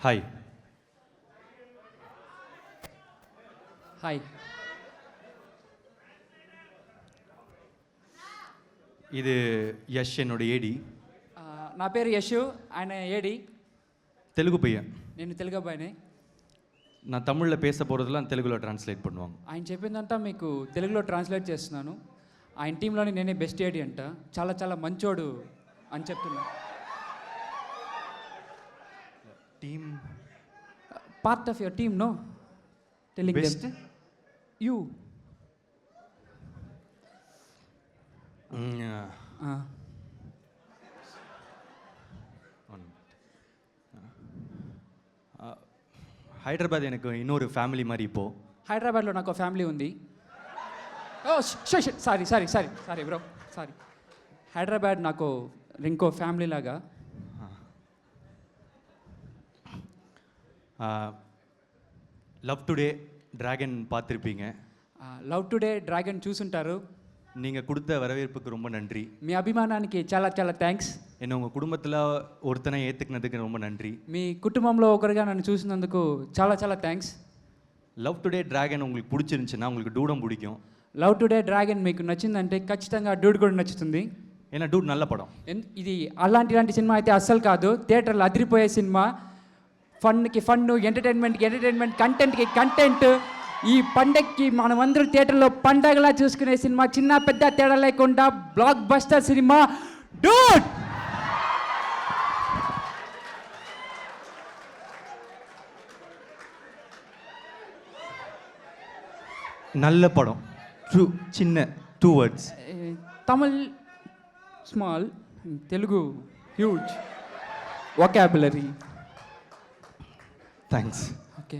Hi. Hi. இது யஷ் என்னோட ஏடி. నా పేరు యశు, ఆయన ఏడి. తెలుగు பையன். నేను తెలుగు అబ్బాయిని. நான் தமிழில் பேச போகிறதெல்லாம் తెలుగులో ట్రాన్స్లేట్ பண்ணுவாங்க. ఆయన చెప్పిందంతా మీకు తెలుగులో ట్రాన్స్లేట్ చేస్తున్నాను. ఆయన టీంలోని నేనే బెస్ట్ ఏడి అంట. చాలా చాలా మంచోడు అని చెప్తున్నా. Team part of your team no telling best you. Hyderabad எனக்கு இன்னொரு ఫ్యామిలీ மாதிரி இப்போ. హైదరాబాద్లో నాకు ఒక ఫ్యామిలీ ఉంది. Oh sorry sorry sorry sorry bro sorry. Hyderabad నాకు ఇంకో ఫ్యామిలీ లాగా. లవ్ టుడే డ్రాగన్ பார்த்துருப்பீங்க. లవ్ టుడే డ్రాగన్ చూసుంటారు. நீங்கள் கொடுத்த வரவேற்புக்கு ரொம்ப நன்றி. మీ అభిమానానికి చాలా చాలా థ్యాంక్స్. என்னை உங்கள் குடும்பத்தில் ஒருத்தனை ஏற்றுக்கினதுக்கு ரொம்ப நன்றி. మీ కుటుంబంలో ఒకరిగా నన్ను చూసినందుకు చాలా చాలా థ్యాంక్స్. లవ్ టుడే డ్రాగన్ உங்களுக்கு பிடிச்சிருந்துச்சுன்னா உங்களுக்கு டூடம் பிடிக்கும். లవ్ టుడే డ్రాగన్ మీకు నచ్చిందంటే ఖచ్చితంగా డూడ్ కూడా నచ్చుతుంది. ஏன்னா டூட் நல்ல படம். ఇది అలాంటి సినిమా అయితే అస్సలు కాదు. థియేటర్లో అదిరిపోయే సినిమా. ఫన్కి ఫన్ను, ఎంటర్టైన్మెంట్కి ఎంటర్టైన్మెంట్, కంటెంట్కి కంటెంట్. ఈ పండగకి మనమందరూ థియేటర్లో పండగలా చూసుకునే సినిమా. చిన్న పెద్ద తేడా లేకుండా బ్లాక్ బస్టర్ సినిమా డూడ్. நல்ல படம். சின்ன 2 words. Tamil small, Telugu huge vocabulary. Thanks. Okay.